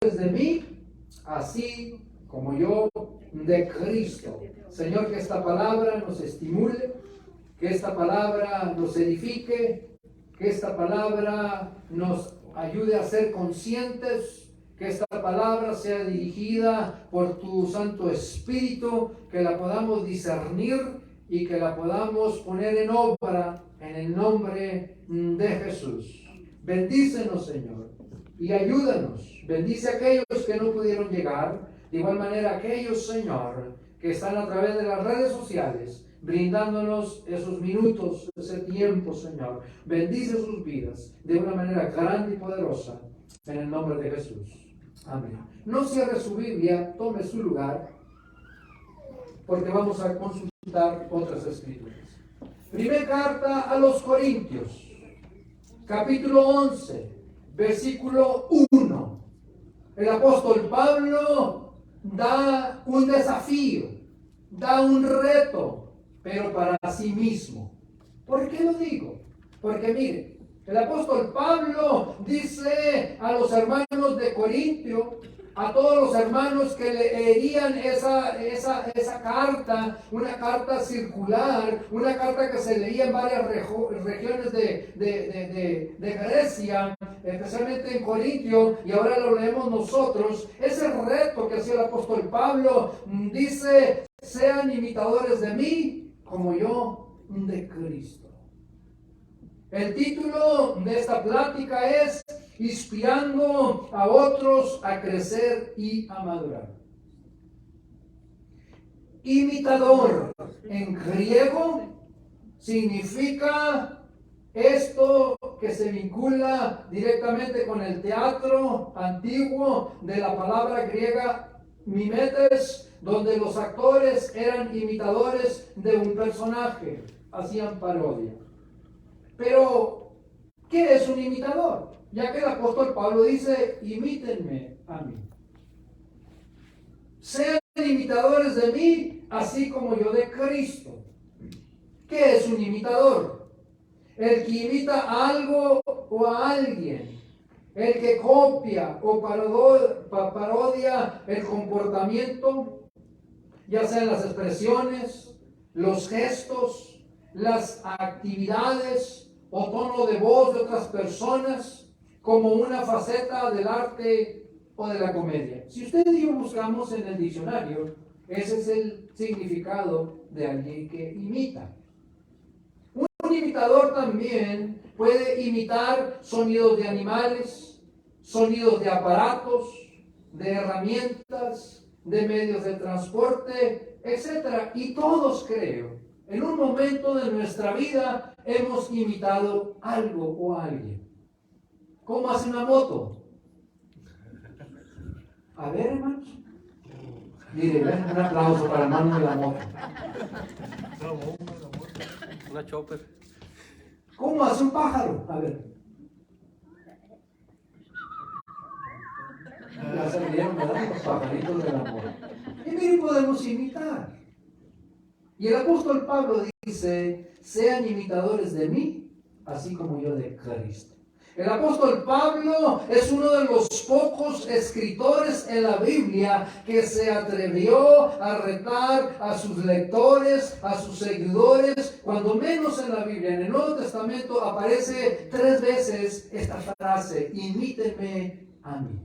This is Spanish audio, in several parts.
de mí, así como yo de Cristo. Señor, que esta palabra nos estimule, que esta palabra nos edifique, que esta palabra nos ayude a ser conscientes, que esta palabra sea dirigida por tu Santo Espíritu, que la podamos discernir y que la podamos poner en obra en el nombre de Jesús. Bendícenos, Señor, y ayúdanos. Bendice a aquellos que no pudieron llegar, de igual manera aquellos, Señor, que están a través de las redes sociales, brindándonos esos minutos, ese tiempo, Señor. Bendice sus vidas de una manera grande y poderosa, en el nombre de Jesús. Amén. No cierre su Biblia, tome su lugar, porque vamos a consultar otras escrituras. Primera carta a los Corintios, capítulo 11, versículo 1. El apóstol Pablo da un desafío, da un reto, pero para sí mismo. ¿Por qué lo digo? Porque mire, el apóstol Pablo dice a los hermanos de Corintio, a todos los hermanos que leerían esa carta, una carta circular, una carta que se leía en varias regiones de Grecia, especialmente en Corintio, y ahora lo leemos nosotros. Ese reto que hacía el apóstol Pablo dice: sean imitadores de mí como yo de Cristo. El título de esta plática es Inspirando a otros a crecer y a madurar. Imitador en griego significa esto que se vincula directamente con el teatro antiguo de la palabra griega mimetes, donde los actores eran imitadores de un personaje, hacían parodia. Pero, ¿qué es un imitador? Ya que el apóstol Pablo dice: imítenme a mí. Sean imitadores de mí, así como yo de Cristo. ¿Qué es un imitador? El que imita algo o a alguien. El que copia o parodia el comportamiento, ya sean las expresiones, los gestos, las actividades o tono de voz de otras personas, como una faceta del arte o de la comedia. Si usted y yo buscamos en el diccionario, ese es el significado de alguien que imita. Un imitador también puede imitar sonidos de animales, sonidos de aparatos, de herramientas, de medios de transporte, etc. Y todos, creo, en un momento de nuestra vida hemos imitado algo o a alguien. ¿Cómo hace una moto? A ver, hermanos. Mire, un aplauso para el hermano de la moto. Una chopper. ¿Cómo hace un pájaro? A ver. Ya se vieron, ¿verdad? Los pajaritos del amor. Y miren, podemos imitar. Y el apóstol Pablo dice: sean imitadores de mí, así como yo de Cristo. El apóstol Pablo es uno de los pocos escritores en la Biblia que se atrevió a retar a sus lectores, a sus seguidores. Cuando menos en la Biblia, en el Nuevo Testamento, aparece 3 veces esta frase: imítenme a mí.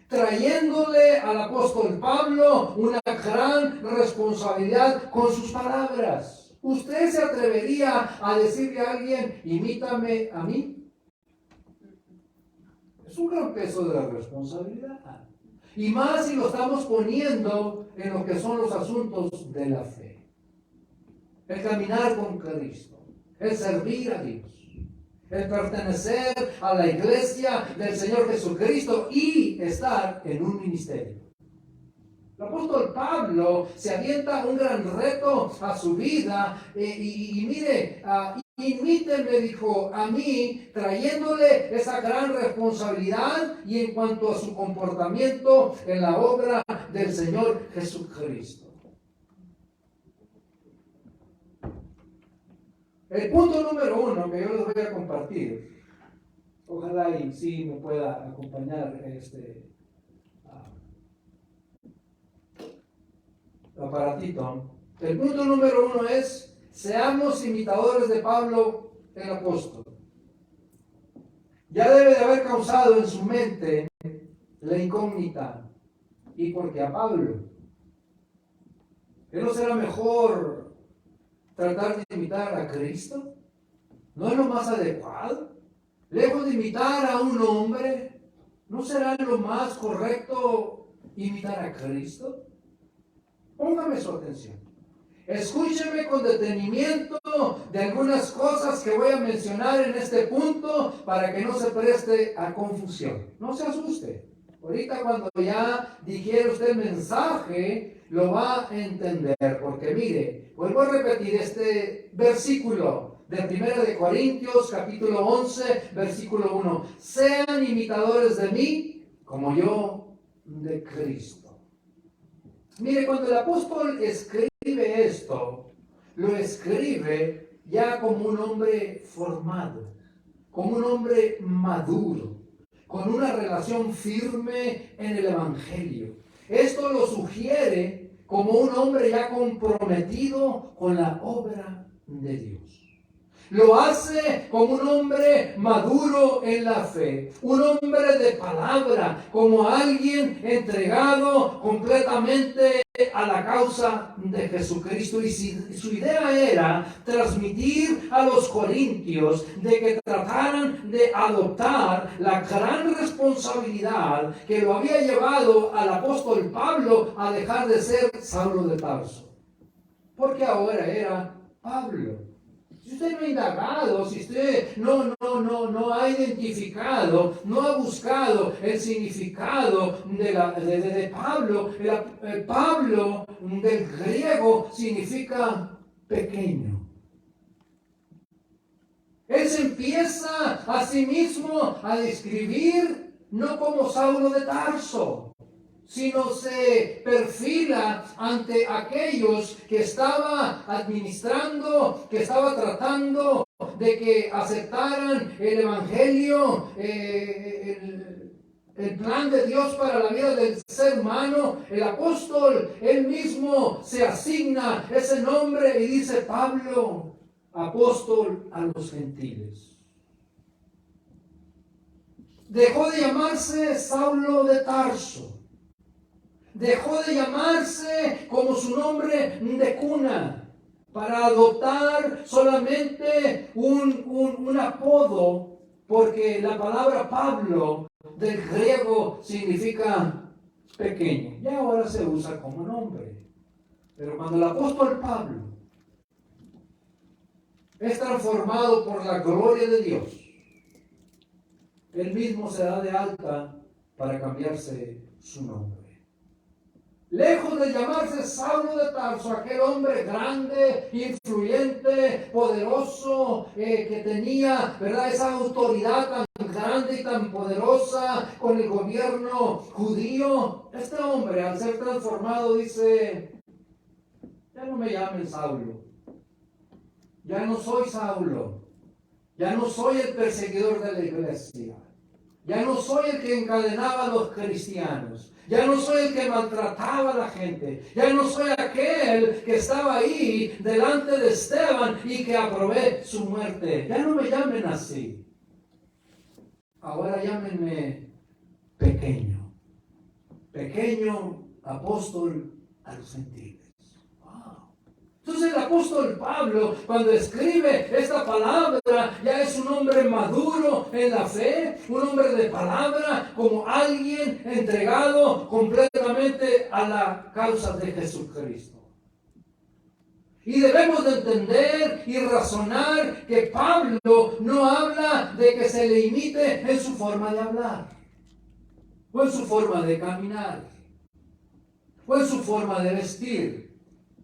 Trayéndole al apóstol Pablo una gran responsabilidad con sus palabras. ¿Usted se atrevería a decirle a alguien: imítame a mí? Es un gran peso de la responsabilidad. Y más si lo estamos poniendo en lo que son los asuntos de la fe. El caminar con Cristo, el servir a Dios, el pertenecer a la iglesia del Señor Jesucristo y estar en un ministerio. El apóstol Pablo se avienta un gran reto a su vida y mire, imítenme, dijo, a mí, trayéndole esa gran responsabilidad y en cuanto a su comportamiento en la obra del Señor Jesucristo. El punto número 1 que yo les voy a compartir Ojalá y sí me pueda acompañar aparatito. El punto número 1 es, seamos imitadores de Pablo el apóstol. Ya debe de haber causado en su mente la incógnita. ¿Y por qué a Pablo? ¿Que no será mejor tratar de imitar a Cristo? ¿No es lo más adecuado? Lejos de imitar a un hombre, ¿no será lo más correcto imitar a Cristo? Póngame su atención. Escúcheme con detenimiento de algunas cosas que voy a mencionar en este punto para que no se preste a confusión. No se asuste. Ahorita cuando ya dijera usted el mensaje, lo va a entender. Porque mire, vuelvo a repetir este versículo de 1 de Corintios, capítulo 11, versículo 1. Sean imitadores de mí, como yo de Cristo. Mire, cuando el apóstol escribe esto, lo escribe ya como un hombre formado, como un hombre maduro, con una relación firme en el Evangelio. Esto lo sugiere como un hombre ya comprometido con la obra de Dios. Lo hace como un hombre maduro en la fe, un hombre de palabra, como alguien entregado completamente a la causa de Jesucristo. Y su idea era transmitir a los corintios de que trataran de adoptar la gran responsabilidad que lo había llevado al apóstol Pablo a dejar de ser Saulo de Tarso. Porque ahora era Pablo. Si usted no ha indagado, si usted no ha identificado, no ha buscado el significado de Pablo, el Pablo del griego significa pequeño. Él se empieza a sí mismo a describir no como Saulo de Tarso, sino se perfila ante aquellos que estaba administrando, que estaba tratando de que aceptaran el Evangelio, el plan de Dios para la vida del ser humano. El apóstol, él mismo se asigna ese nombre y dice Pablo, apóstol a los gentiles. Dejó de llamarse Saulo de Tarso. Dejó de llamarse como su nombre de cuna para adoptar solamente un apodo, porque la palabra Pablo del griego significa pequeño. Y ahora se usa como nombre. Pero cuando el apóstol Pablo es transformado por la gloria de Dios, él mismo se da de alta para cambiarse su nombre. Lejos de llamarse Saulo de Tarso, aquel hombre grande, influyente, poderoso, que tenía, ¿verdad?, esa autoridad tan grande y tan poderosa con el gobierno judío, este hombre al ser transformado dice, ya no me llamen Saulo, ya no soy Saulo, ya no soy el perseguidor de la iglesia, ya no soy el que encadenaba a los cristianos, ya no soy el que maltrataba a la gente, ya no soy aquel que estaba ahí delante de Esteban y que aprobé su muerte. Ya no me llamen así. Ahora llámenme pequeño. Pequeño apóstol a los gentiles. Entonces el apóstol Pablo, cuando escribe esta palabra, ya es un hombre maduro en la fe, un hombre de palabra, como alguien entregado completamente a la causa de Jesucristo. Y debemos de entender y razonar que Pablo no habla de que se le imite en su forma de hablar, o en su forma de caminar, o en su forma de vestir,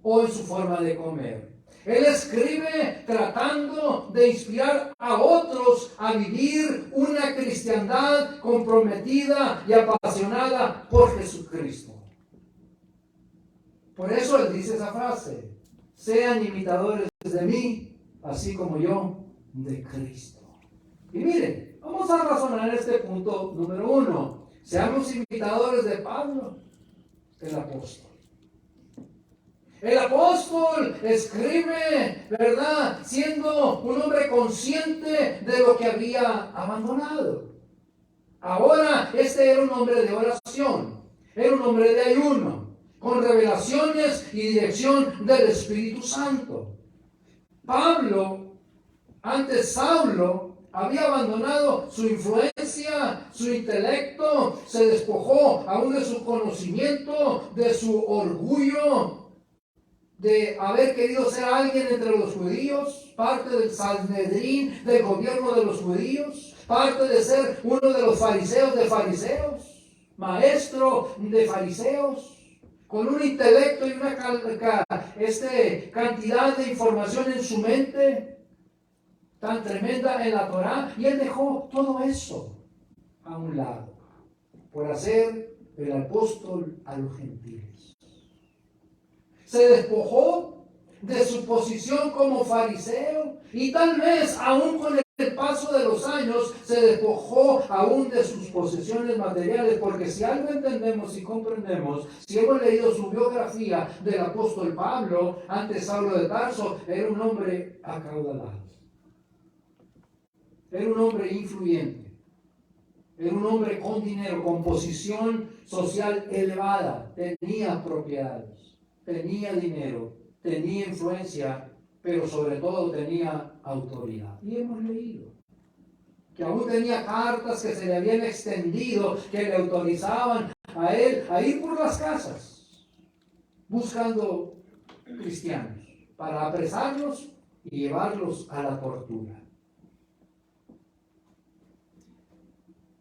o en su forma de comer. Él escribe tratando de inspirar a otros a vivir una cristiandad comprometida y apasionada por Jesucristo. Por eso él dice esa frase, sean imitadores de mí, así como yo de Cristo. Y miren, Vamos a razonar en este punto número 1. Seamos imitadores de Pablo, el apóstol. El apóstol escribe, ¿verdad? Siendo un hombre consciente de lo que había abandonado. Ahora, este era un hombre de oración, era un hombre de ayuno, con revelaciones y dirección del Espíritu Santo. Pablo, antes Saulo, había abandonado su influencia, su intelecto, se despojó aún de su conocimiento, de su orgullo, de haber querido ser alguien entre los judíos, parte del Sanedrín, del gobierno de los judíos, parte de ser uno de los fariseos de fariseos, maestro de fariseos, con un intelecto y una cantidad de información en su mente tan tremenda en la Torá, y él dejó todo eso a un lado por hacer el apóstol a los gentiles. Se despojó de su posición como fariseo y tal vez aún con el paso de los años se despojó aún de sus posesiones materiales, porque si algo entendemos y comprendemos, si hemos leído su biografía del apóstol Pablo, antes Saulo de Tarso, era un hombre acaudalado, era un hombre influyente, era un hombre con dinero, con posición social elevada, tenía propiedades, tenía dinero, tenía influencia, pero sobre todo tenía autoridad. Y hemos leído que aún tenía cartas que se le habían extendido, que le autorizaban a él a ir por las casas buscando cristianos para apresarlos y llevarlos a la tortura.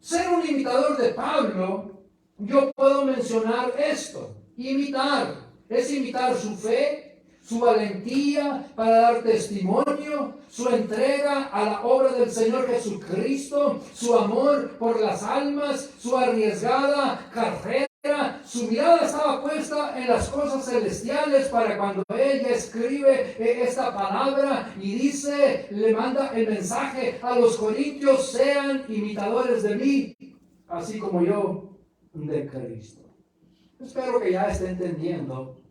Ser un imitador de Pablo, yo puedo mencionar esto. Imitar es imitar su fe, su valentía para dar testimonio, su entrega a la obra del Señor Jesucristo, su amor por las almas, su arriesgada carrera. Su mirada estaba puesta en las cosas celestiales para cuando ella escribe esta palabra y dice, le manda el mensaje a los corintios: sean imitadores de mí, así como yo de Cristo. Espero que ya esté entendiendo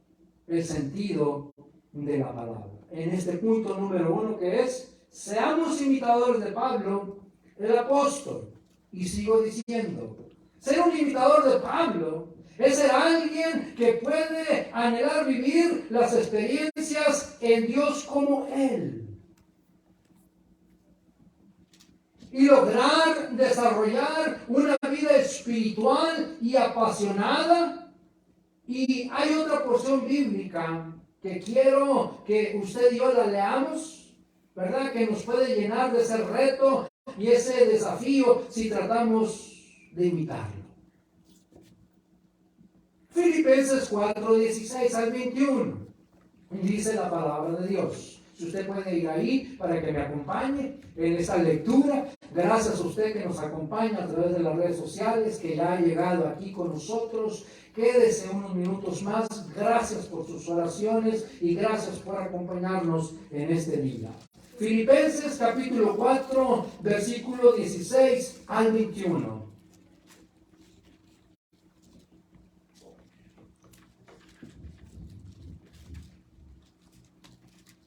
el sentido de la palabra. En este punto número 1, que es, seamos imitadores de Pablo, el apóstol. Y sigo diciendo, ser un imitador de Pablo es ser alguien que puede anhelar vivir las experiencias en Dios como Él. Y lograr desarrollar una vida espiritual y apasionada. Y hay otra porción bíblica que quiero que usted y yo la leamos, ¿verdad? Que nos puede llenar de ese reto y ese desafío si tratamos de imitarlo. Filipenses 4, 16 al 21. Dice la palabra de Dios. Si usted puede ir ahí para que me acompañe en esta lectura. Gracias a usted que nos acompaña a través de las redes sociales, que ya ha llegado aquí con nosotros. Quédese unos minutos más. Gracias por sus oraciones y gracias por acompañarnos en este día. Filipenses capítulo 4, versículo 16 al 21.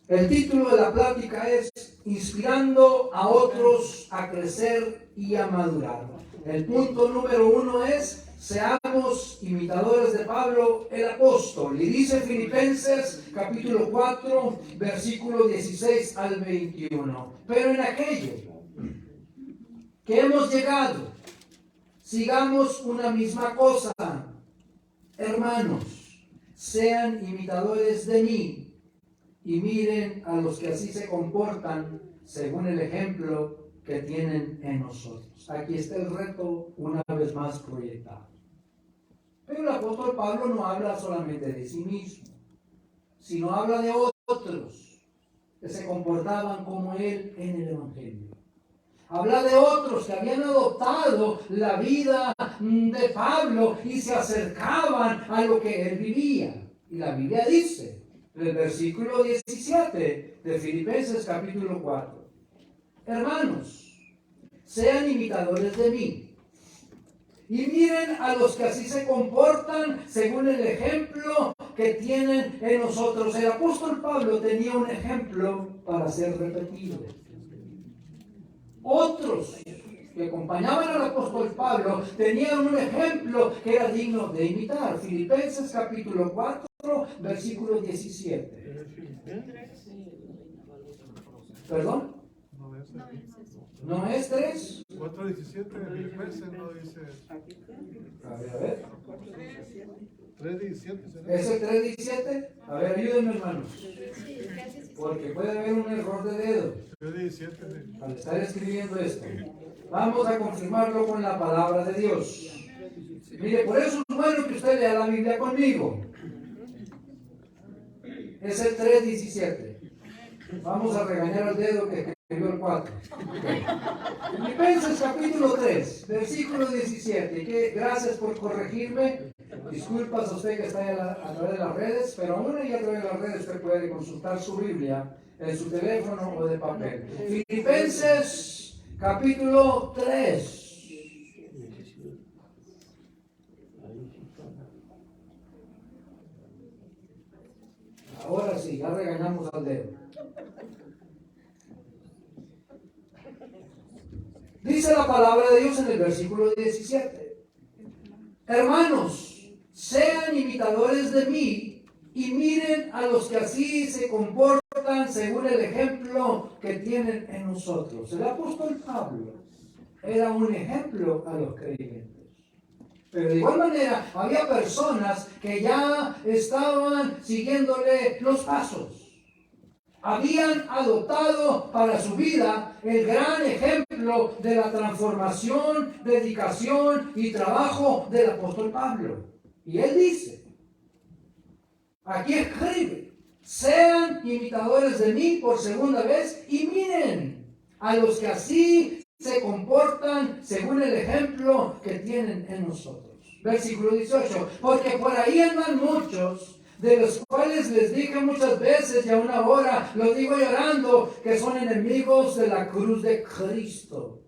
El título de la plática es Inspirando a otros a crecer y a madurar. El punto número 1 es seamos imitadores de Pablo el apóstol. Y dice Filipenses capítulo 4, versículo 16 al 21. Pero en aquello que hemos llegado, sigamos una misma cosa. Hermanos, sean imitadores de mí. Y miren a los que así se comportan según el ejemplo que tienen en nosotros. Aquí está el reto una vez más proyectado. Pero el apóstol Pablo no habla solamente de sí mismo, sino habla de otros que se comportaban como él en el Evangelio. Habla de otros que habían adoptado la vida de Pablo y se acercaban a lo que él vivía. Y la Biblia dice, el versículo 17 de Filipenses capítulo 4. Hermanos, sean imitadores de mí. Y miren a los que así se comportan según el ejemplo que tienen en nosotros. El apóstol Pablo tenía un ejemplo para ser repetido. Otros que acompañaban al apóstol Pablo tenían un ejemplo que era digno de imitar. Filipenses capítulo 4, versículo 17. ¿Perdón? ¿No es 3? 4:17 de Filipenses no dice. A ver. 3:17. ¿Es el 3:17? A ver, ayúdenme, hermanos. Porque puede haber un error de dedo 3:17. al estar escribiendo esto. Vamos a confirmarlo con la palabra de Dios. Mire, por eso es bueno que usted lea la Biblia conmigo. Es el 3:17. Vamos a regañar al dedo que escribió el 4. Filipenses capítulo 3, versículo 17. Que gracias por corregirme. Disculpas a usted que está ahí a través de las redes, pero aún ahí a través de las redes usted puede consultar su Biblia en su teléfono o de papel. Filipenses capítulo 3. Ahora sí, ya regañamos al dedo. Dice la palabra de Dios en el versículo 17. Hermanos, sean imitadores de mí y miren a los que así se comportan según el ejemplo que tienen en nosotros. El apóstol Pablo era un ejemplo a los creyentes. Pero de igual manera había personas que ya estaban siguiéndole los pasos. Habían adoptado para su vida el gran ejemplo de la transformación, dedicación y trabajo del apóstol Pablo. Y él dice, aquí escribe, sean imitadores de mí por segunda vez y miren a los que así se comportan según el ejemplo que tienen en nosotros. Versículo 18, porque por ahí andan muchos, de los cuales les dije muchas veces y aún ahora los digo llorando, que son enemigos de la cruz de Cristo,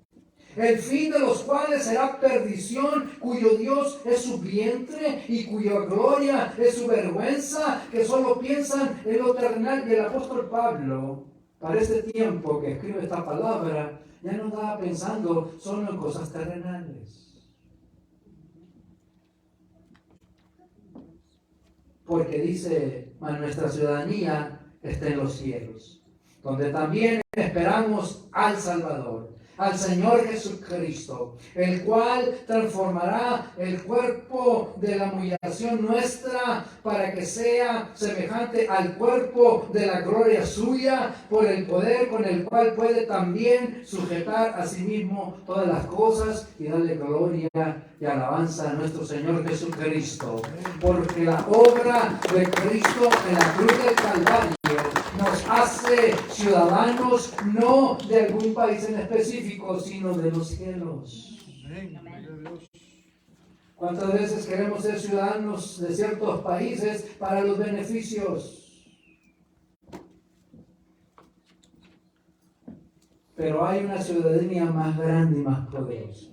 el fin de los cuales será perdición, cuyo Dios es su vientre y cuya gloria es su vergüenza, que solo piensan en lo terrenal. Y el apóstol Pablo, para este tiempo que escribe esta palabra, ya no estaba pensando solo en cosas terrenales. Porque dice, nuestra ciudadanía está en los cielos, donde también esperamos al Salvador, al Señor Jesucristo, el cual transformará el cuerpo de la humillación nuestra para que sea semejante al cuerpo de la gloria suya, por el poder con el cual puede también sujetar a sí mismo todas las cosas y darle gloria y alabanza a nuestro Señor Jesucristo. Porque la obra de Cristo en la cruz del Calvario nos hace ciudadanos no de algún país en específico, sino de los cielos. ¿Cuántas veces queremos ser ciudadanos de ciertos países para los beneficios? Pero hay una ciudadanía más grande y más poderosa,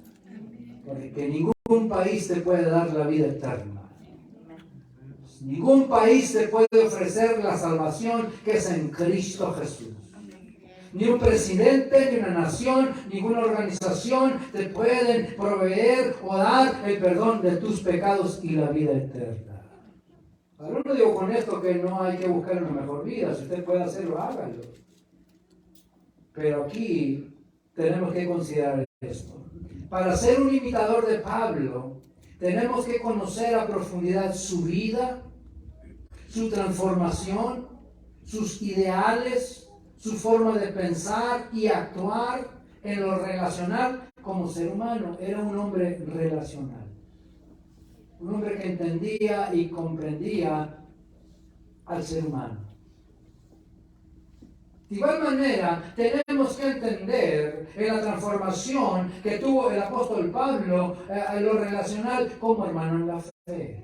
porque ningún país te puede dar la vida eterna. Ningún país te puede ofrecer la salvación que es en Cristo Jesús. Ni un presidente, ni una nación, ninguna organización te pueden proveer o dar el perdón de tus pecados y la vida eterna. Ahora no digo con esto que no hay que buscar una mejor vida. Si usted puede hacerlo, hágalo. Pero aquí tenemos que considerar esto. Para ser un imitador de Pablo, tenemos que conocer a profundidad su vida, su transformación, sus ideales, su forma de pensar y actuar en lo relacional como ser humano. Era un hombre relacional. Un hombre que entendía y comprendía al ser humano. De igual manera, tenemos que entender en la transformación que tuvo el apóstol Pablo en lo relacional como hermano en la fe.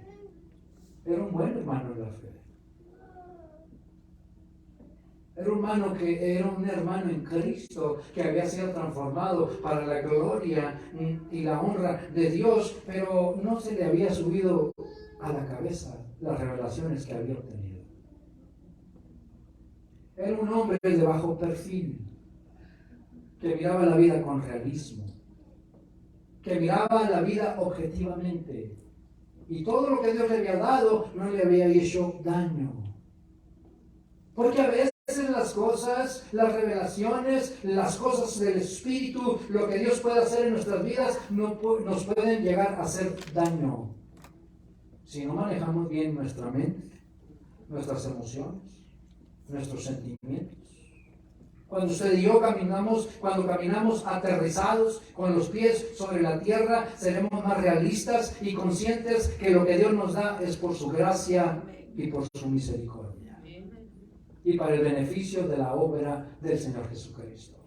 Era un buen hermano en la fe. Era un hermano en Cristo que había sido transformado para la gloria y la honra de Dios, pero no se le había subido a la cabeza las revelaciones que había obtenido. Era un hombre de bajo perfil, que miraba la vida con realismo, que miraba la vida objetivamente. Y todo lo que Dios le había dado no le había hecho daño. Porque a veces las cosas, las revelaciones, las cosas del Espíritu, lo que Dios puede hacer en nuestras vidas, nos pueden llegar a hacer daño. Si no manejamos bien nuestra mente, nuestras emociones, nuestros sentimientos. Cuando usted y yo cuando caminamos aterrizados, con los pies sobre la tierra, seremos más realistas y conscientes que lo que Dios nos da es por su gracia y por su misericordia. Y para el beneficio de la obra del Señor Jesucristo.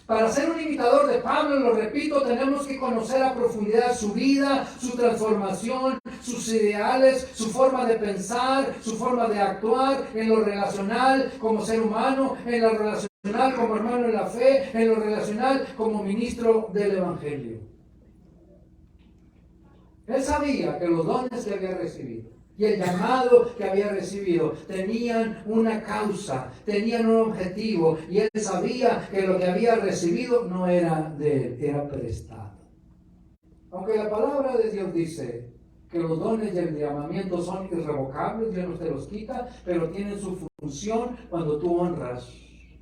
Para ser un imitador de Pablo, lo repito, tenemos que conocer a profundidad su vida, su transformación, sus ideales, su forma de pensar, su forma de actuar en lo relacional como ser humano, en lo relacional como hermano en la fe, en lo relacional como ministro del Evangelio. Él sabía que los dones que había recibido y el llamado que había recibido tenían una causa, tenían un objetivo, y él sabía que lo que había recibido no era de él, era prestado. Aunque la palabra de Dios dice que los dones del llamamiento son irrevocables, Dios no te los quita, pero tienen su función cuando tú honras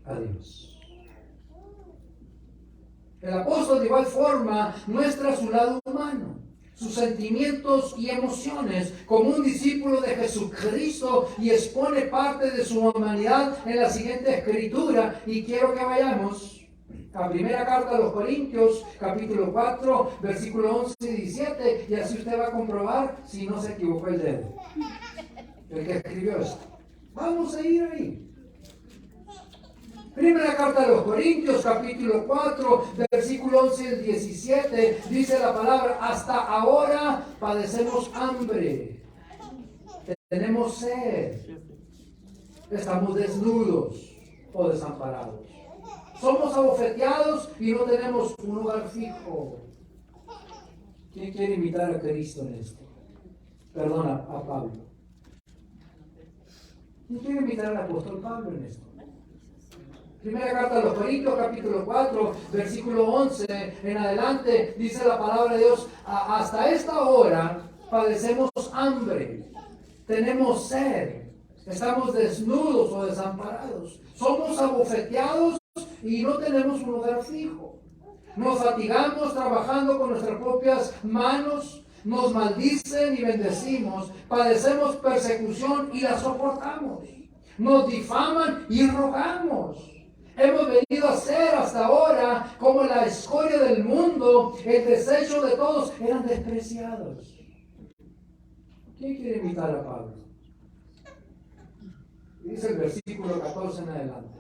a Dios. El apóstol de igual forma muestra su lado humano, sus sentimientos y emociones como un discípulo de Jesucristo, y expone parte de su humanidad en la siguiente escritura. Y quiero que vayamos a primera carta a los Corintios, capítulo 4, versículo 11 y 17, y así usted va a comprobar si no se equivocó el dedo, el que escribió esto. Vamos a ir ahí. Primera carta a los Corintios, capítulo 4, versículo 11 al 17, dice la palabra: hasta ahora padecemos hambre, tenemos sed, estamos desnudos o desamparados, somos abofeteados y no tenemos un lugar fijo. ¿Quién quiere imitar a Cristo en esto? Perdona, a Pablo. ¿Quién quiere imitar al apóstol Pablo en esto? Primera carta a los Corintios, capítulo 4, versículo 11 en adelante, dice la palabra de Dios: hasta esta hora padecemos hambre, tenemos sed, estamos desnudos o desamparados, somos abofeteados y no tenemos un lugar fijo. Nos fatigamos trabajando con nuestras propias manos, nos maldicen y bendecimos, padecemos persecución y la soportamos, nos difaman y rogamos. Hemos venido a ser hasta ahora como la escoria del mundo, el desecho de todos, eran despreciados. ¿Quién quiere imitar a Pablo? Dice el versículo 14 en adelante: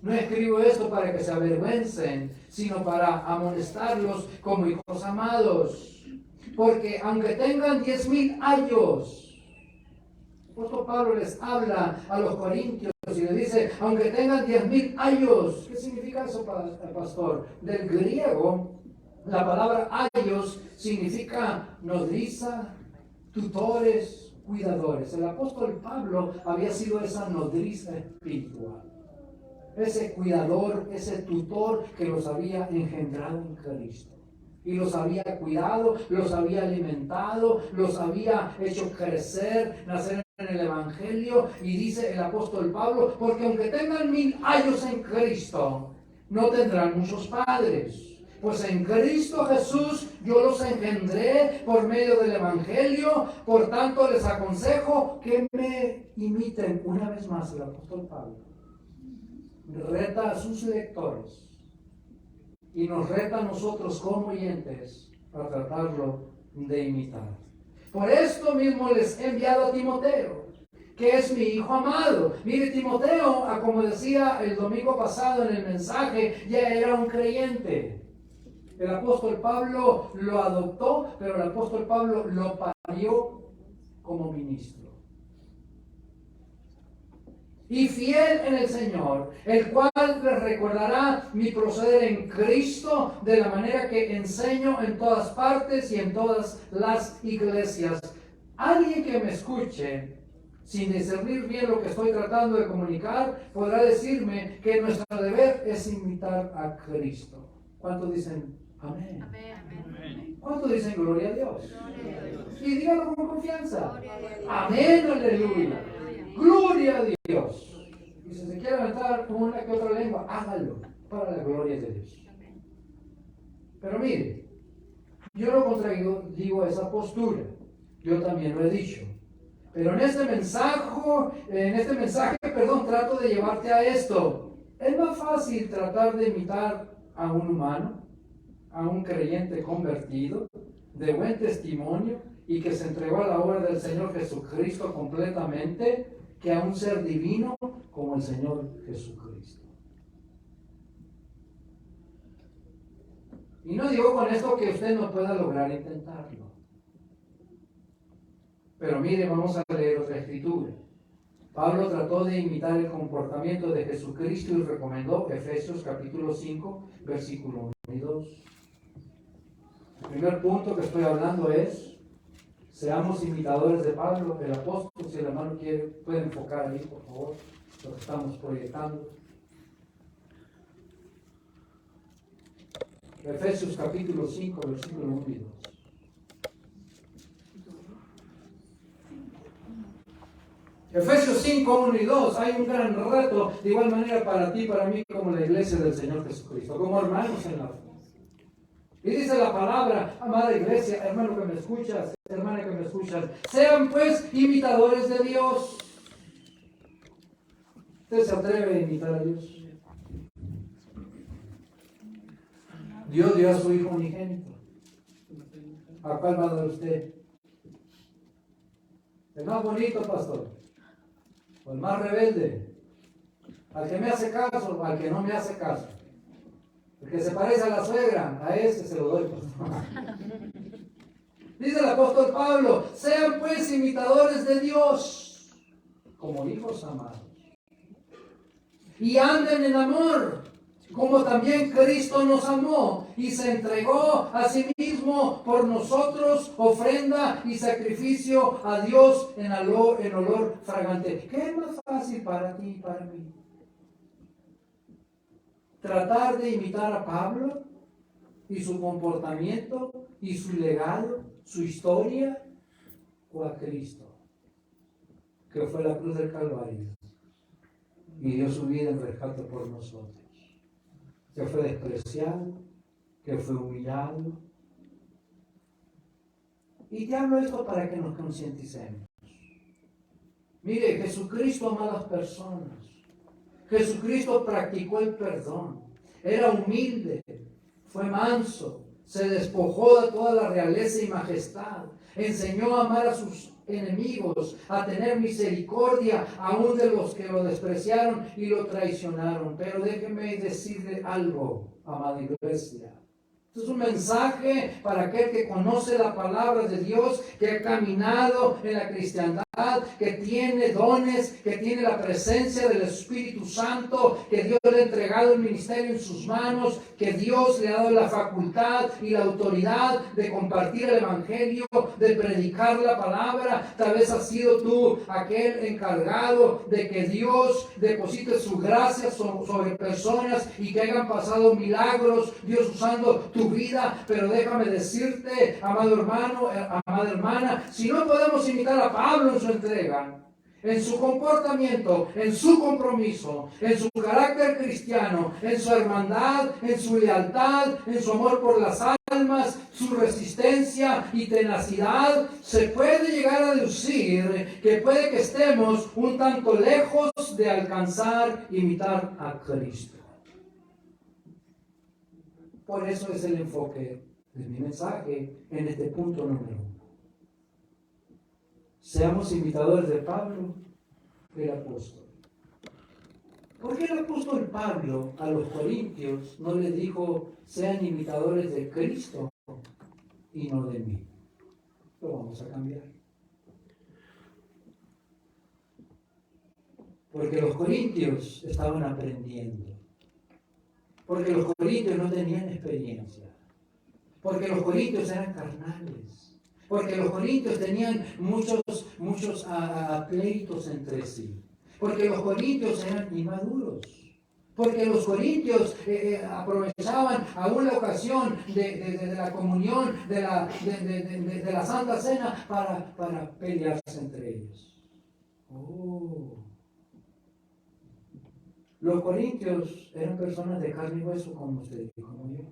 no escribo esto para que se avergüencen, sino para amonestarlos como hijos amados. Porque aunque tengan 10,000 años, el apóstol Pablo les habla a los corintios y le dice: aunque tengan 10,000 años. ¿Qué significa eso, pastor? Del griego, la palabra años significa nodriza, tutores, cuidadores. El apóstol Pablo había sido esa nodriza espiritual, ese cuidador, ese tutor que los había engendrado en Cristo. Y los había cuidado, los había alimentado, los había hecho crecer, nacer en el Evangelio. Y dice el apóstol Pablo: porque aunque tengan 1000 años en Cristo, no tendrán muchos padres. Pues en Cristo Jesús yo los engendré por medio del Evangelio. Por tanto les aconsejo que me imiten. Una vez más el apóstol Pablo reta a sus lectores y nos reta a nosotros como oyentes para tratarlo de imitar. Por esto mismo les he enviado a Timoteo, que es mi hijo amado. Mire, Timoteo, como decía el domingo pasado en el mensaje, ya era un creyente. El apóstol Pablo lo adoptó, pero el apóstol Pablo lo parió como ministro. y fiel en el Señor, el cual les recordará mi proceder en Cristo de la manera que enseño en todas partes y en todas las iglesias. Alguien que me escuche sin discernir bien lo que estoy tratando de comunicar, podrá decirme que nuestro deber es imitar a Cristo. ¿Cuántos dicen amén? Amén. ¿Cuántos dicen gloria a Dios? Gloria a Dios. Y díganlo con confianza. Gloria a Dios. Amén, aleluya. Gloria a Dios. Y si se quiere aventar con una que otra lengua, hágalo para la gloria de Dios. Pero mire, yo no contradigo esa postura. Yo también lo he dicho. Pero en este mensaje, trato de llevarte a esto. Es más fácil tratar de imitar a un humano, a un creyente convertido, de buen testimonio y que se entregó a la obra del Señor Jesucristo completamente, que a un ser divino como el Señor Jesucristo. Y no digo con esto que usted no pueda lograr intentarlo. Pero mire, vamos a leer otra escritura. Pablo trató de imitar el comportamiento de Jesucristo y recomendó Efesios capítulo 5, versículo 1 y 2. El primer punto que estoy hablando es, seamos imitadores de Pablo, el apóstol. Si el hermano quiere, puede enfocar ahí, por favor, lo que estamos proyectando. Efesios capítulo 5, versículo 1 y 2. Efesios 5, 1 y 2, hay un gran reto, de igual manera para ti, para mí, como la iglesia del Señor Jesucristo, como hermanos en la fe. Y dice la palabra, amada iglesia, hermano que me escuchas, hermana que me escuchas, sean pues imitadores de Dios. ¿Usted se atreve a imitar a Dios? Dios dio a su Hijo unigénito. ¿A cuál va a dar usted? ¿El más bonito, pastor? ¿O el más rebelde? ¿Al que me hace caso o al que no me hace caso? El que se parece a la suegra, a ese se lo doy, pastor. Dice el apóstol Pablo, sean pues imitadores de Dios, como hijos amados. Y anden en amor, como también Cristo nos amó y se entregó a sí mismo por nosotros, ofrenda y sacrificio a Dios en olor fragante. ¿Qué es más fácil para ti y para mí? ¿Tratar de imitar a Pablo y su comportamiento y su legado, su historia, o a Cristo, que fue la cruz del Calvario y dio su vida en rescate por nosotros? Que fue despreciado, que fue humillado. Y te hablo esto para que nos concienticemos. Mire, Jesucristo amó a las personas. Jesucristo practicó el perdón. Era humilde, fue manso, se despojó de toda la realeza y majestad. Enseñó a amar a sus enemigos, a tener misericordia aún de los que lo despreciaron y lo traicionaron. Pero déjeme decirle algo, amada iglesia. Esto es un mensaje para aquel que conoce la palabra de Dios, que ha caminado en la cristiandad, que tiene dones, que tiene la presencia del Espíritu Santo, que Dios le ha entregado el ministerio en sus manos, que Dios le ha dado la facultad y la autoridad de compartir el Evangelio, de predicar la palabra. Tal vez has sido tú aquel encargado de que Dios deposite su gracia sobre personas y que hayan pasado milagros, Dios usando tu vida. Pero déjame decirte, amado hermano, amada hermana, si no podemos imitar a Pablo en su entrega, en su comportamiento, en su compromiso, en su carácter cristiano, en su hermandad, en su lealtad, en su amor por las almas, su resistencia y tenacidad, se puede llegar a deducir que puede que estemos un tanto lejos de alcanzar, imitar a Cristo. Por eso es el enfoque de mi mensaje en este punto número 1. Seamos imitadores de Pablo, el apóstol. ¿Por qué el apóstol Pablo a los corintios no les dijo, sean imitadores de Cristo y no de mí? Lo vamos a cambiar. Porque los corintios estaban aprendiendo. Porque los corintios no tenían experiencia. Porque los corintios eran carnales. Porque los corintios tenían muchos pleitos entre sí. Porque los corintios eran inmaduros. Porque los corintios aprovechaban aún la ocasión de la comunión, de la Santa Cena, para pelearse entre ellos. Los corintios eran personas de carne y hueso, como usted y como yo,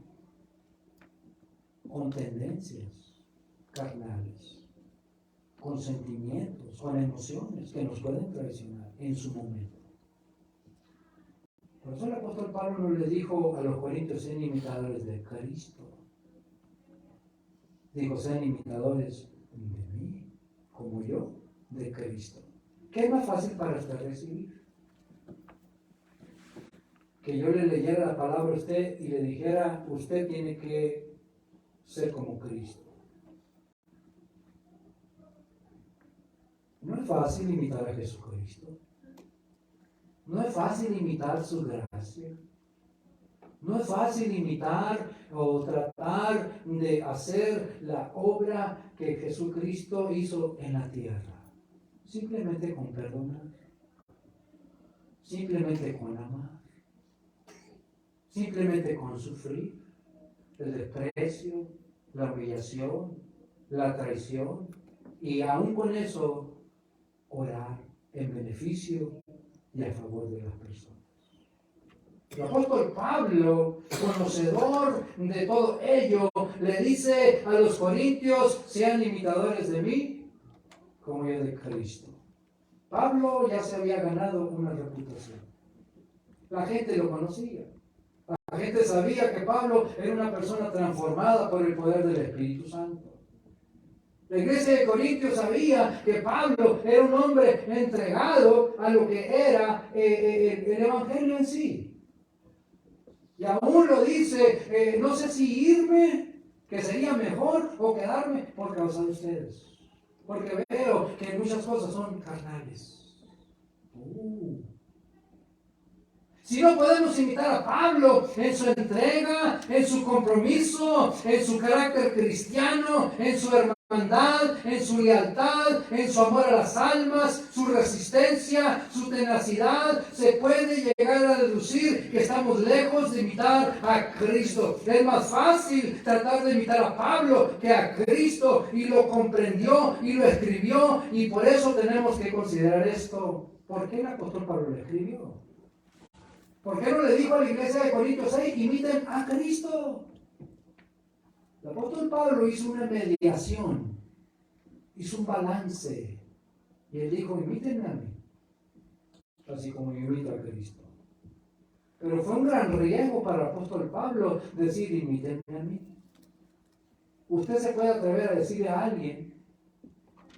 con tendencias carnales, con sentimientos, con emociones que nos pueden traicionar en su momento. Por eso el apóstol Pablo no le dijo a los corintios: sean imitadores de Cristo. Dijo: sean imitadores de mí, como yo, de Cristo. ¿Qué es más fácil para usted recibir? Que yo le leyera la palabra a usted y le dijera: usted tiene que ser como Cristo. No es fácil imitar a Jesucristo. No es fácil imitar su gracia. No es fácil imitar o tratar de hacer la obra que Jesucristo hizo en la tierra. Simplemente con perdonar. Simplemente con amar. Simplemente con sufrir el desprecio, la humillación, la traición, y aún con eso orar en beneficio y a favor de las personas. El apóstol Pablo, conocedor de todo ello, le dice a los corintios: sean imitadores de mí, como yo de Cristo. Pablo ya se había ganado una reputación. La gente lo conocía. La gente sabía que Pablo era una persona transformada por el poder del Espíritu Santo. La iglesia de Corintios sabía que Pablo era un hombre entregado a lo que era el Evangelio en sí. Y aún lo dice: no sé si irme, que sería mejor, o quedarme por causa de ustedes. Porque veo que muchas cosas son carnales. Si no podemos imitar a Pablo en su entrega, en su compromiso, en su carácter cristiano, en su hermandad, en su lealtad, en su amor a las almas, su resistencia, su tenacidad, se puede llegar a deducir que estamos lejos de imitar a Cristo. Es más fácil tratar de imitar a Pablo que a Cristo, y lo comprendió y lo escribió, y por eso tenemos que considerar esto. ¿Por qué el apóstol Pablo lo escribió? ¿Por qué no le dijo a la iglesia de Corintios: imiten a Cristo? El apóstol Pablo hizo una mediación, hizo un balance, y él dijo: imítenme a mí, así como yo imito a Cristo. Pero fue un gran riesgo para el apóstol Pablo decir: imítenme a mí. ¿Usted se puede atrever a decirle a alguien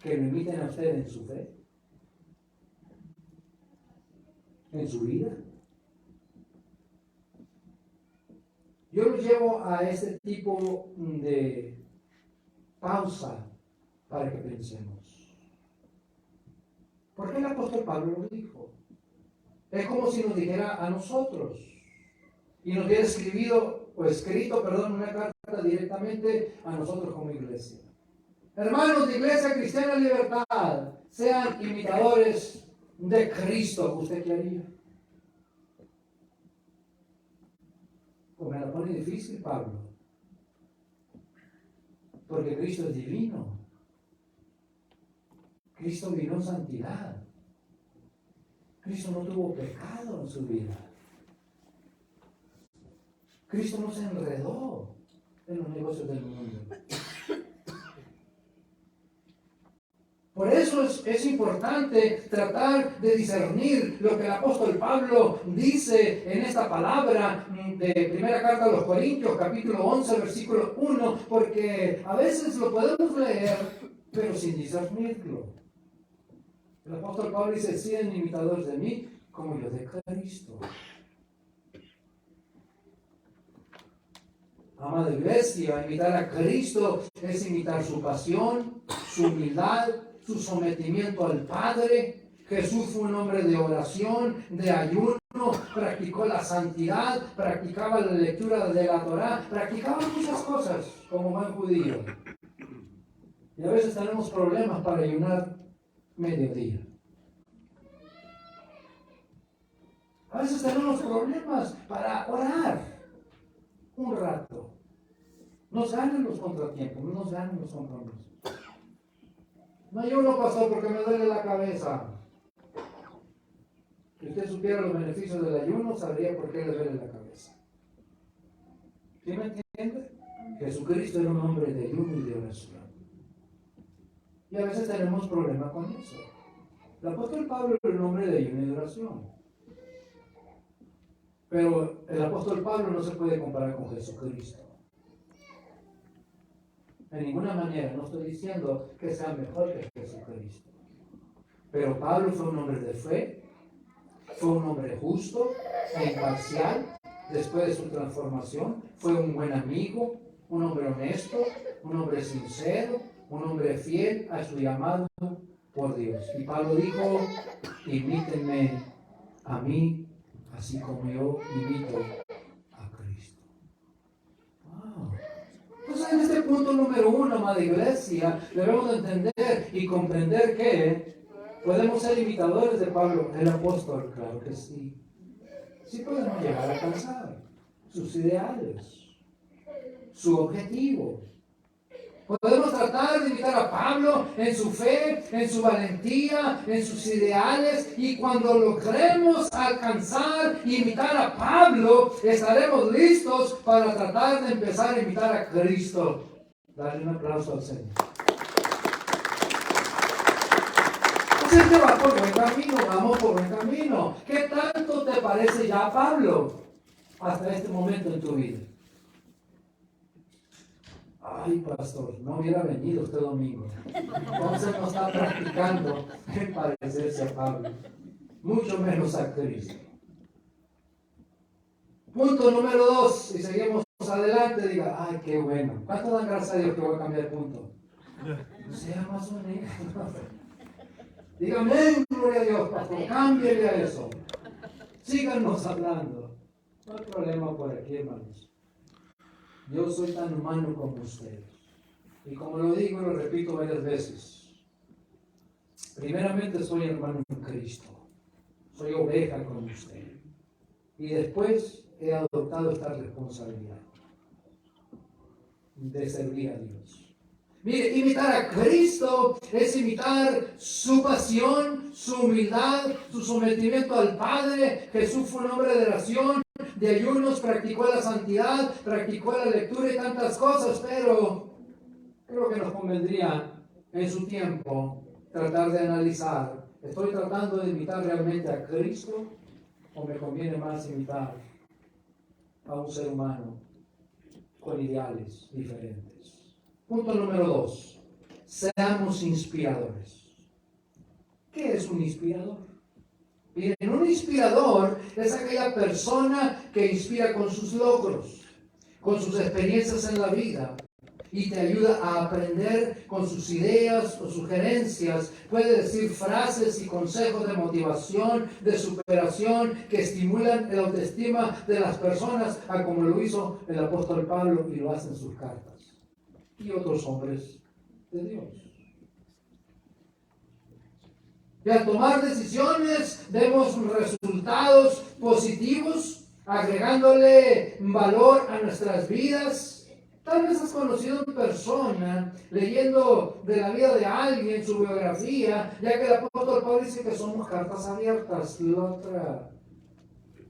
que lo imiten a usted en su fe? ¿En su vida? Yo los llevo a este tipo de pausa para que pensemos. ¿Por qué el apóstol Pablo lo dijo? Es como si nos dijera a nosotros, y nos hubiera escrito una carta directamente a nosotros como iglesia. Hermanos de Iglesia Cristiana Libertad, sean imitadores de Cristo. ¿Usted qué haría? Pues me la pone difícil, Pablo, porque Cristo es divino. Cristo vino en santidad. Cristo no tuvo pecado en su vida. Cristo no se enredó en los negocios del mundo. Por eso es importante tratar de discernir lo que el apóstol Pablo dice en esta palabra de primera carta a los Corintios, capítulo 11, versículo 1, porque a veces lo podemos leer, pero sin discernirlo. El apóstol Pablo dice: sean imitadores de mí, como yo de Cristo. Amada iglesia, imitar a Cristo es imitar su pasión, su humildad, su sometimiento al Padre, Jesús fue un hombre de oración, de ayuno, practicó la santidad, practicaba la lectura de la Torá, practicaba muchas cosas como buen judío. Y a veces tenemos problemas para ayunar mediodía. A veces tenemos problemas para orar un rato. Nos ganan los contratiempos, nos ganan los compromisos. No ayuno, pastor, porque me duele la cabeza. Si usted supiera los beneficios del ayuno, sabría por qué le duele la cabeza. ¿Sí me entiende? Jesucristo era un hombre de ayuno y de oración. Y a veces tenemos problemas con eso. El apóstol Pablo era un hombre de ayuno y de oración. Pero el apóstol Pablo no se puede comparar con Jesucristo. De ninguna manera, no estoy diciendo que sea mejor que Jesucristo. Pero Pablo fue un hombre de fe, fue un hombre justo e imparcial después de su transformación, fue un buen amigo, un hombre honesto, un hombre sincero, un hombre fiel a su llamado por Dios. Y Pablo dijo, imítenme a mí, así como yo imito a Cristo. Wow. Entonces, en este punto número 1, amada iglesia, debemos de entender y comprender que podemos ser imitadores de Pablo, el apóstol, claro que sí. Sí podemos llegar a alcanzar sus ideales, su objetivo. Podemos tratar de imitar a Pablo en su fe, en su valentía, en sus ideales, y cuando logremos alcanzar e imitar a Pablo, estaremos listos para tratar de empezar a imitar a Cristo. Dale un aplauso al Señor. Entonces te va por buen camino, vamos por buen camino. ¿Qué tanto te parece ya Pablo hasta este momento en tu vida? Ay, pastor, no hubiera venido este domingo. Entonces no está practicando en parecerse a Pablo, mucho menos a Cristo. Punto número 2, y seguimos adelante, diga, ay, qué bueno. ¿Cuánto dan gracias a Dios que voy a cambiar de punto? Sea más honesto. Dígame, gloria a Dios, pastor, cámbiale a eso. Síganos hablando. No hay problema por aquí, hermanos. Yo soy tan humano como ustedes. Y como lo digo y lo repito varias veces, primeramente soy hermano en Cristo. Soy oveja como usted. Y después he adoptado esta responsabilidad de servir a Dios. Mire, imitar a Cristo es imitar su pasión, su humildad, su sometimiento al Padre. Jesús fue un hombre de oración, de ayunos, practicó la santidad, practicó la lectura y tantas cosas, pero creo que nos convendría en su tiempo tratar de analizar, ¿estoy tratando de imitar realmente a Cristo o me conviene más imitar a un ser humano con ideales diferentes? Punto número 2, seamos inspiradores. ¿Qué es un inspirador? Miren, un inspirador es aquella persona que inspira con sus logros, con sus experiencias en la vida y te ayuda a aprender con sus ideas o sugerencias. Puede decir frases y consejos de motivación, de superación que estimulan la autoestima de las personas, a como lo hizo el apóstol Pablo y lo hace en sus cartas y otros hombres de Dios. Y al tomar decisiones vemos resultados positivos, agregándole valor a nuestras vidas. Tal vez has conocido a una persona leyendo de la vida de alguien, su biografía, ya que el apóstol Pablo dice que somos cartas abiertas. La otra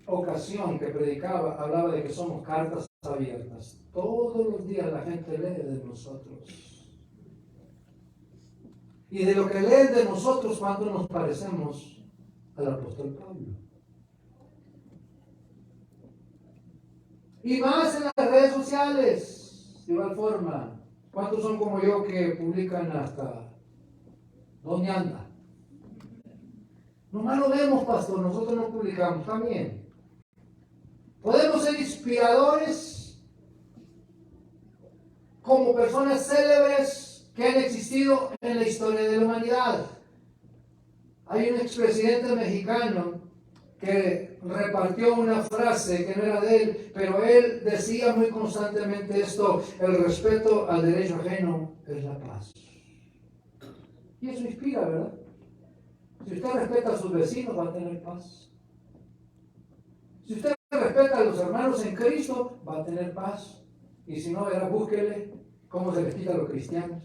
ocasión que predicaba hablaba de que somos cartas abiertas. Todos los días la gente lee de nosotros. Y de lo que leen de nosotros, ¿cuánto nos parecemos al apóstol Pablo? Y más en las redes sociales, de igual forma. ¿Cuántos son como yo que publican hasta dónde anda? Nomás lo vemos, pastor, nosotros no publicamos también. Podemos ser inspiradores como personas célebres que han existido en la historia de la humanidad. Hay un expresidente mexicano que repartió una frase que no era de él, pero él decía muy constantemente esto: el respeto al derecho ajeno es la paz. Y eso inspira, ¿verdad? Si usted respeta a sus vecinos, va a tener paz. Si usted respeta a los hermanos en Cristo, va a tener paz. Y si no, verá, búsquele cómo se les quita a los cristianos.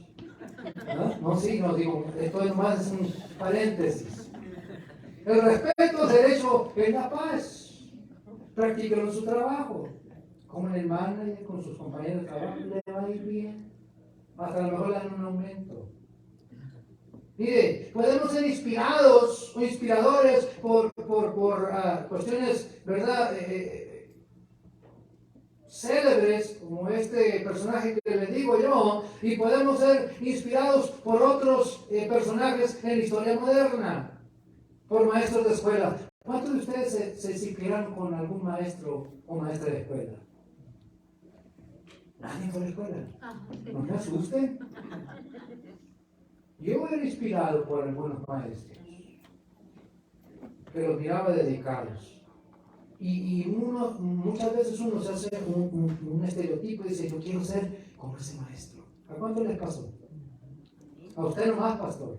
¿No? No digo, esto es más un paréntesis. El respeto al derecho es la paz. Practíquelo en su trabajo, como en el manager, con sus compañeros de trabajo, le va a ir bien. Hasta a lo mejor le dan un aumento. Mire, podemos ser inspirados o inspiradores por cuestiones, ¿verdad? Célebres, como este personaje que les digo yo, y podemos ser inspirados por otros personajes en la historia moderna, por maestros de escuela. ¿Cuántos de ustedes se inspiraron con algún maestro o maestra de escuela? ¿Nadie fue a la escuela? No me asusten. Yo era inspirado por algunos maestros que los miraba dedicados. Y muchas veces uno se hace un estereotipo y dice: yo quiero ser como ese maestro. ¿A cuánto les pasó? A usted nomás, pastor.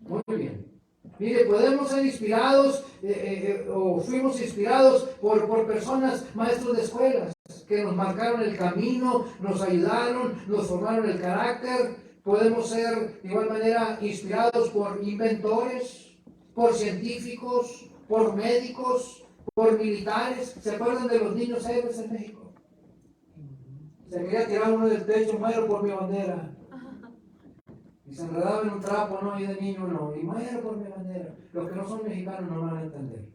Muy bien. Mire, podemos ser inspirados o fuimos inspirados por personas, maestros de escuelas, que nos marcaron el camino, nos ayudaron, nos formaron el carácter. Podemos ser de igual manera inspirados por inventores, por científicos, por médicos, por militares. ¿Se acuerdan de los niños héroes en México? Se quería tirar uno del techo: muero por mi bandera. Y se enredaba en un trapo, ¿no? Y de niño no, y muero por mi bandera. Los que no son mexicanos no van a entender.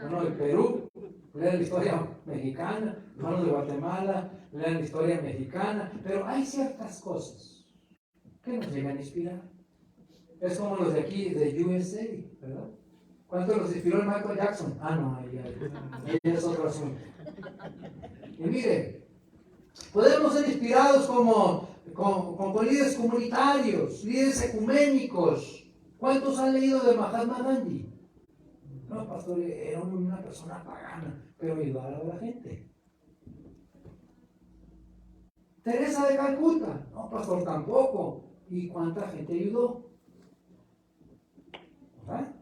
Bueno, de Perú, lean la historia mexicana, hermanos de Guatemala, lean la historia mexicana, pero hay ciertas cosas que nos llegan a inspirar. Es como los de aquí, de USA, ¿verdad? ¿Cuánto los inspiró el Michael Jackson? No, ahí es otro asunto. Y mire, podemos ser inspirados con líderes comunitarios, líderes ecuménicos. ¿Cuántos han leído de Mahatma Gandhi? No, pastor, era una persona pagana, pero ayudaba a la gente. Teresa de Calcuta, no, pastor, tampoco. ¿Y cuánta gente ayudó? ¿Verdad?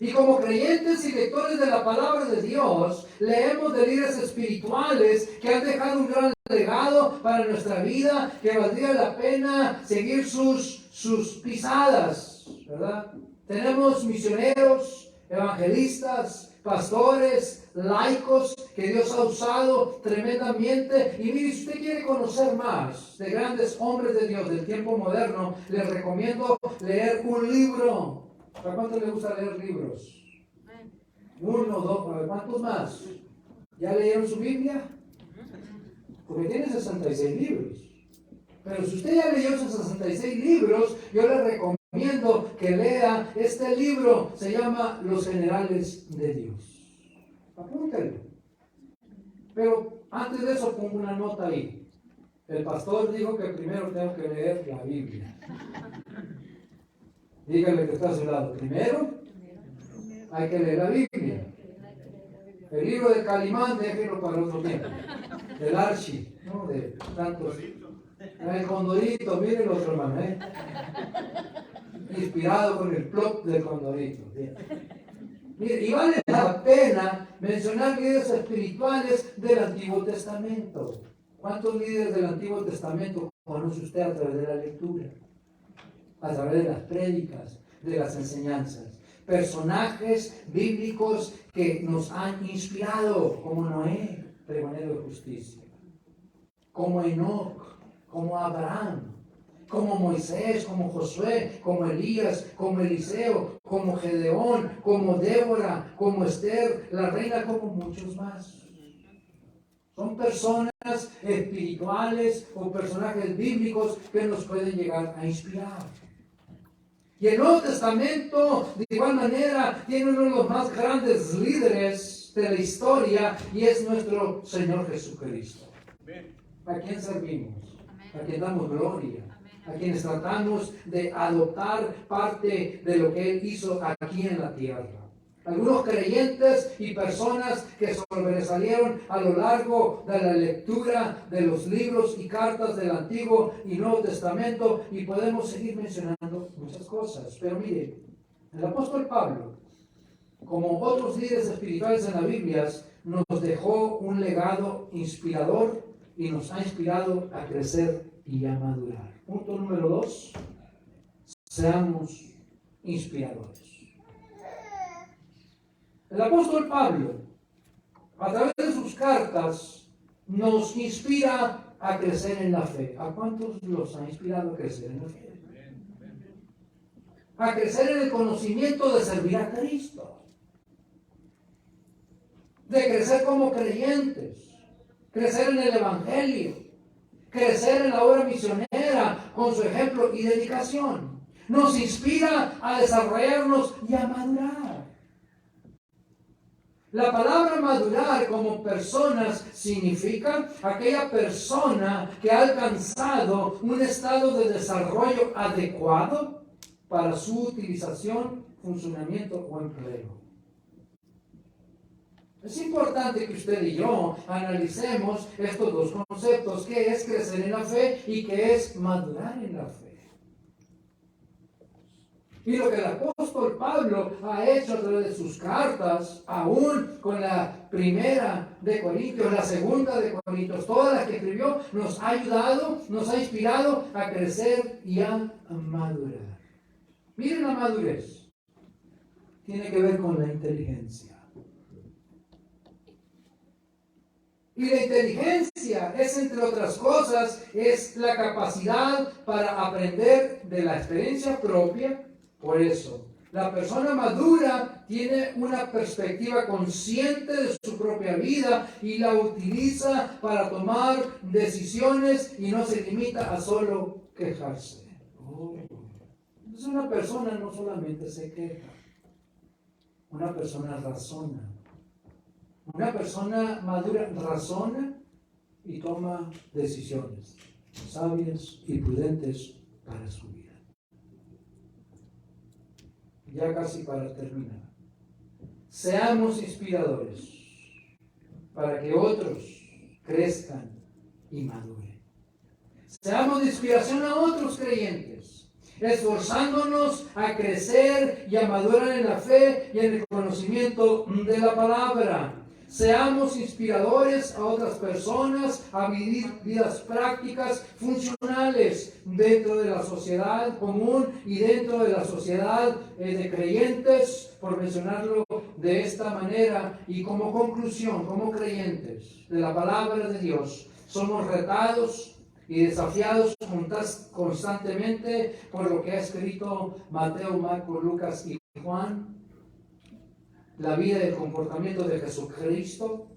Y como creyentes y lectores de la palabra de Dios, leemos de líderes espirituales que han dejado un gran legado para nuestra vida, que valdría la pena seguir sus pisadas, ¿verdad? Tenemos misioneros, evangelistas, pastores, laicos que Dios ha usado tremendamente. Y mire, si usted quiere conocer más de grandes hombres de Dios del tiempo moderno, les recomiendo leer un libro. ¿Para cuántos les gusta leer libros? Uno, dos, ¿cuántos más? ¿Ya leyeron su Biblia? Porque tiene 66 libros. Pero si usted ya leyó esos 66 libros, yo le recomiendo que lea este libro. Se llama Los Generales de Dios. Apúntelo. Pero antes de eso pongo una nota ahí. El pastor dijo que primero tengo que leer la Biblia. Dígale que está a su lado. Primero hay que leer la Biblia. El libro de Calimán, déjelo para otro tiempo. El Archie, ¿no? De tantos. El Condorito, miren el otro hermano, inspirado con el plot del Condorito. Bien. Mire, y vale la pena mencionar líderes espirituales del Antiguo Testamento. ¿Cuántos líderes del Antiguo Testamento conoce usted a través de la lectura? A través de las prédicas, de las enseñanzas. Personajes bíblicos que nos han inspirado, como Noé, pregonero de justicia, como Enoc, como Abraham, como Moisés, como Josué, como Elías, como Eliseo, como Gedeón, como Débora, como Esther, la reina, como muchos más. Son personas espirituales o personajes bíblicos que nos pueden llegar a inspirar. Y el Nuevo Testamento, de igual manera, tiene uno de los más grandes líderes de la historia y es nuestro Señor Jesucristo. ¿A quién servimos? ¿A quién damos gloria? a quienes tratamos de adoptar parte de lo que Él hizo aquí en la tierra. Algunos creyentes y personas que sobresalieron a lo largo de la lectura de los libros y cartas del Antiguo y Nuevo Testamento, y podemos seguir mencionando muchas cosas. Pero mire, el apóstol Pablo, como otros líderes espirituales en la Biblia, nos dejó un legado inspirador y nos ha inspirado a crecer y a madurar. Punto número 2, seamos inspiradores. El apóstol Pablo, a través de sus cartas, nos inspira a crecer en la fe. ¿A cuántos los ha inspirado a crecer en la fe? A crecer en el conocimiento de servir a Cristo, de crecer como creyentes, crecer en el Evangelio, crecer en la obra misionera con su ejemplo y dedicación. Nos inspira a desarrollarnos y a madurar. La palabra madurar como personas significa aquella persona que ha alcanzado un estado de desarrollo adecuado para su utilización, funcionamiento o empleo. Es importante que usted y yo analicemos estos dos conceptos, qué es crecer en la fe y qué es madurar en la fe. Y lo que el apóstol Pablo ha hecho a través de sus cartas, aún con la primera de Corintios, la segunda de Corintios, todas las que escribió, nos ha ayudado, nos ha inspirado a crecer y a madurar. Miren la madurez. Tiene que ver con la inteligencia. Y la inteligencia es, entre otras cosas, es la capacidad para aprender de la experiencia propia. Por eso, la persona madura tiene una perspectiva consciente de su propia vida y la utiliza para tomar decisiones y no se limita a solo quejarse. Entonces una persona no solamente se queja, una persona razona. Una persona madura razona y toma decisiones sabias y prudentes para su vida. Ya casi para terminar. Seamos inspiradores para que otros crezcan y maduren. Seamos de inspiración a otros creyentes, esforzándonos a crecer y a madurar en la fe y en el conocimiento de la palabra. Seamos inspiradores a otras personas a vivir vidas prácticas funcionales dentro de la sociedad común y dentro de la sociedad de creyentes, por mencionarlo de esta manera. Y como conclusión, como creyentes de la palabra de Dios, somos retados y desafiados constantemente por lo que ha escrito Mateo, Marcos, Lucas y Juan. La vida y el comportamiento de Jesucristo,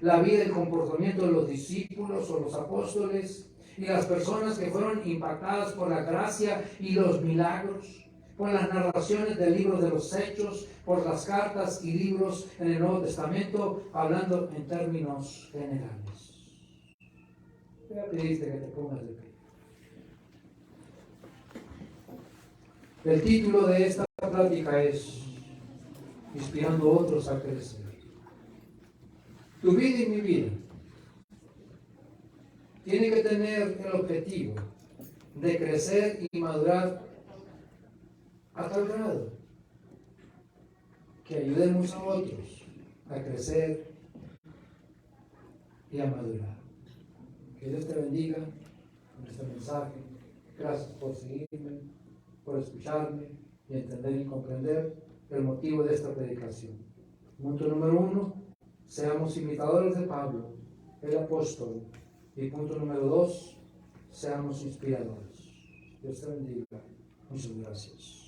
la vida y el comportamiento de los discípulos o los apóstoles y las personas que fueron impactadas por la gracia y los milagros, por las narraciones del libro de los Hechos, por las cartas y libros en el Nuevo Testamento, hablando en términos generales. Voy a pedirte que te pongas de pie. El título de esta plática es Inspirando a otros a crecer. Tu vida y mi vida tiene que tener el objetivo de crecer y madurar a tal grado que ayudemos a otros a crecer y a madurar. Que Dios te bendiga con este mensaje. Gracias por seguirme, por escucharme y entender y comprender el motivo de esta predicación. Punto número 1, seamos imitadores de Pablo, el apóstol. Y punto número 2, seamos inspiradores. Dios te bendiga. Muchas gracias.